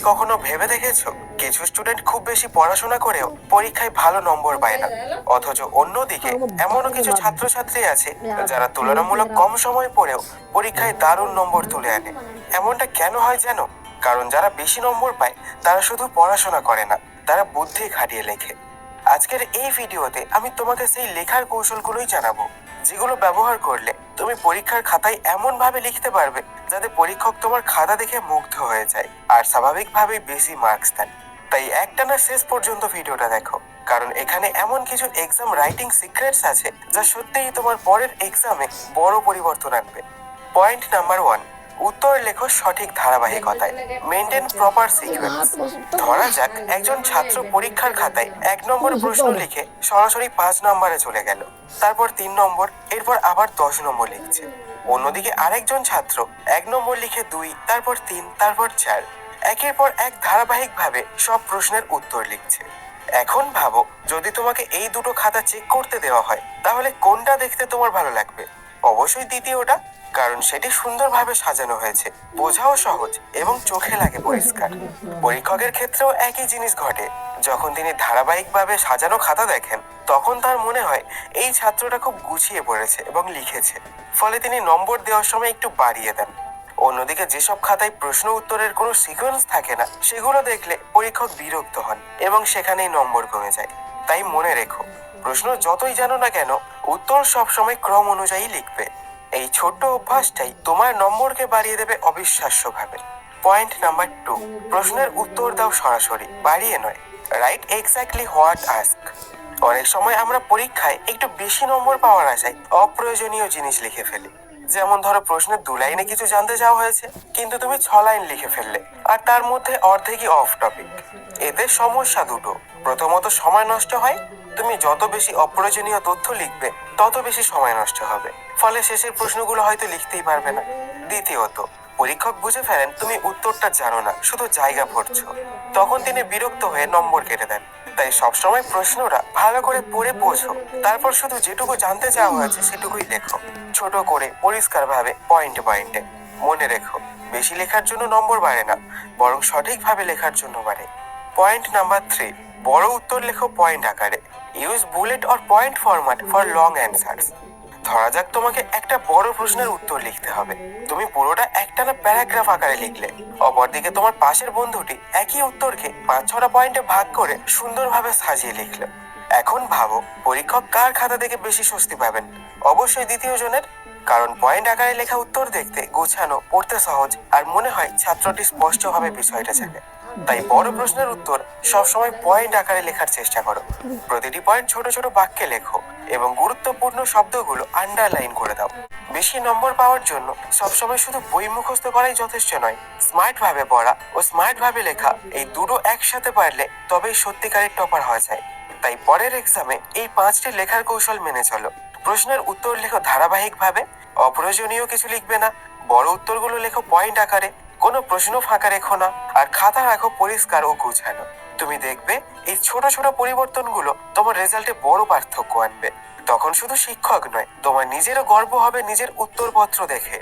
কখনো ভেবে দেখেছো কিছু স্টুডেন্ট খুব বেশি পড়াশোনা করেও পরীক্ষায় ভালো নম্বর পায় না, অথচ অন্যদিকে এমনও কিছু ছাত্রছাত্রী আছে যারা তুলনামূলক কম সময় পড়েও পরীক্ষায় দারুণ নম্বর তুলে আনে। এমনটা কেন হয় জানো? কারণ যারা বেশি নম্বর পায় তারা শুধু পড়াশোনা করে না, তারা বুদ্ধি খাটিয়ে লেখে। আজকের এই ভিডিওতে আমি তোমাকে সেই লেখার কৌশলগুলোই জানাবো, যেগুলো ব্যবহার করলে তুমি পরীক্ষার খাতায় এমন ভাবে লিখতে পারবে যাতে পরীক্ষক তোমার খাতা দেখে মুগ্ধ হয়ে যায় আর স্বাভাবিকভাবেই বেশি মার্কস দেন। তাই একটানা শেষ পর্যন্ত ভিডিওটা দেখো, কারণ এখানে এমন কিছু এক্সাম রাইটিং সিক্রেটস আছে যা সত্যিই তোমার পরের এক্সামে বড় পরিবর্তন আনবে। পয়েন্ট নাম্বার 1, উত্তর লেখো সঠিক ধারাবাহিকতায়। Maintain proper sequence. ধরা যাক একজন ছাত্র পরীক্ষার খাতায় 1 নম্বর প্রশ্ন লিখে সরাসরি 5 নম্বরে চলে গেল, তারপর 3 নম্বর, এরপর আবার 10 নম্বর লিখছে। অন্যদিকে আরেকজন ছাত্র 1 নম্বর লিখে 2, তারপর 3, তারপর 4, একের পর এক ধারাবাহিকভাবে সব প্রশ্নের উত্তর লিখছে। এখন ভাবো, যদি তোমাকে এই দুটো খাতা চেক করতে দেওয়া হয় তাহলে কোনটা দেখতে তোমার ভালো লাগবে? অবশ্যই দ্বিতীয়টা, কারণ সেটি সুন্দরভাবে সাজানো হয়েছে, বোঝাও সহজ এবং চোখে লাগে পরিষ্কার। পরীক্ষকের ক্ষেত্রেও একই জিনিস ঘটে। যখন তিনি ধারাবাহিকভাবে সাজানো খাতা দেখেন তখন তার মনে হয় এই ছাত্রটা খুব গুছিয়ে পড়েছে এবং লিখেছে, ফলে তিনি নম্বর দেওয়ার সময় একটু বাড়িয়ে দেন। অন্যদিকে যেসব খাতায় প্রশ্ন উত্তরের কোনো সিকোয়েন্স থাকে না সেগুলো দেখলে পরীক্ষক বিরক্ত হন এবং সেখানেই নম্বর কমে যায়। তাই মনে রেখো, প্রশ্ন যতই জানো না কেন, উত্তর সবসময় ক্রম অনুযায়ী লিখবে। এই ছোট্ট অভ্যাসটাই তোমার নম্বরকে বাড়িয়ে দেবে অবিশ্বাস্যভাবে। পয়েন্ট নাম্বার 2, প্রশ্নের উত্তর দাও সরাসরি, বাড়িয়ে নয়। Right exactly what ask. অনেক সময় আমরা পরীক্ষায় একটু বেশি নম্বর পাওয়ার আশায় অপ্রয়োজনীয় জিনিস লিখে ফেলি। যেমন ধরো, প্রশ্নের 2 লাইনে কিছু জানতে চাওয়া হয়েছে কিন্তু তুমি 6 লাইন লিখে ফেললে, আর তার মধ্যে অর্ধেকই অফ টপিক। এতে সমস্যা দুটো। প্রথমত, সময় নষ্ট হয়। তুমি যত বেশি অপ্রয়োজনীয় তথ্য লিখবে তত বেশি সময় নষ্ট হবে, ফলে শেষের প্রশ্নগুলো হয়তো লিখতেই পারবে না। দ্বিতীয়ত, পরীক্ষক বুঝে ফেলেন তুমি উত্তরটা জানো না, শুধু জায়গা ভরছো। তখন তিনি বিরক্ত হয়ে নম্বর কেটে দেন। তাই সবসময় প্রশ্নটা ভালো করে পড়ে বোঝো, তারপর শুধু যেটুকু জানতে চাওয়া হয়েছে সেটুকুই লেখো, ছোট করে পরিষ্কারভাবে পয়েন্টে পয়েন্টে। মনে রেখো, বেশি লেখার জন্য নম্বর বাড়ে না, বরং সঠিকভাবে লেখার জন্য বাড়ে। পয়েন্ট নাম্বার 3, বড় উত্তর লেখো পয়েন্ট আকারে। Use bullet or point format for long answers. ধরা যাক তোমাকে একটা বড় প্রশ্নের উত্তর লিখতে হবে, তুমি পুরোটা একটানা প্যারাগ্রাফ আকারে লিখলে। অপরদিকে তোমার পাশের বন্ধুটি একই উত্তরকে 5-6টা পয়েন্টে ভাগ করে সুন্দরভাবে সাজিয়ে লিখলো। এখন ভাবো, পরীক্ষক কার খাতা দেখে বেশি স্বস্তি পাবেন? অবশ্যই দ্বিতীয় জনের, কারণ পয়েন্ট আকারে লেখা উত্তর দেখতে গোছানো, পড়তে সহজ, আর মনে হয় ছাত্রটি স্পষ্টভাবে বিষয়টা জানে। তাই বড় প্রশ্নের উত্তর সবসময় পয়েন্ট আকারে লেখার চেষ্টা করো। প্রতিটি পয়েন্ট ছোট ছোট বাক্যে লেখো এবং গুরুত্বপূর্ণ শব্দগুলো আন্ডারলাইন করে দাও। বেশি নম্বর পাওয়ার জন্য সবসময় শুধু বই মুখস্থ করাই যথেষ্ট নয়, স্মার্ট ভাবে পড়া ও স্মার্ট ভাবে লেখা, এই দুটো একসাথে পারলে তবেই সত্যিকারের টপার হওয়া যায়। তাই পরের এক্সামে এই 5টি লেখার কৌশল মেনে চলো। প্রশ্নের উত্তর লেখো ধারাবাহিকভাবে, অপ্রয়োজনীয় কিছু লিখবে না, বড় উত্তরগুলো লেখো পয়েন্ট আকারে, কোনো প্রশ্ন ফাঁকা রেখো না, আর খাতা রাখো পরিষ্কার ও গুছানো। তুমি দেখবে এই ছোট ছোট পরিবর্তনগুলো তোমার রেজাল্টে বড় পার্থক্য আনবে। তখন শুধু শিক্ষক নয়, তোমার নিজেরও গর্ব হবে নিজের উত্তরপত্র দেখে।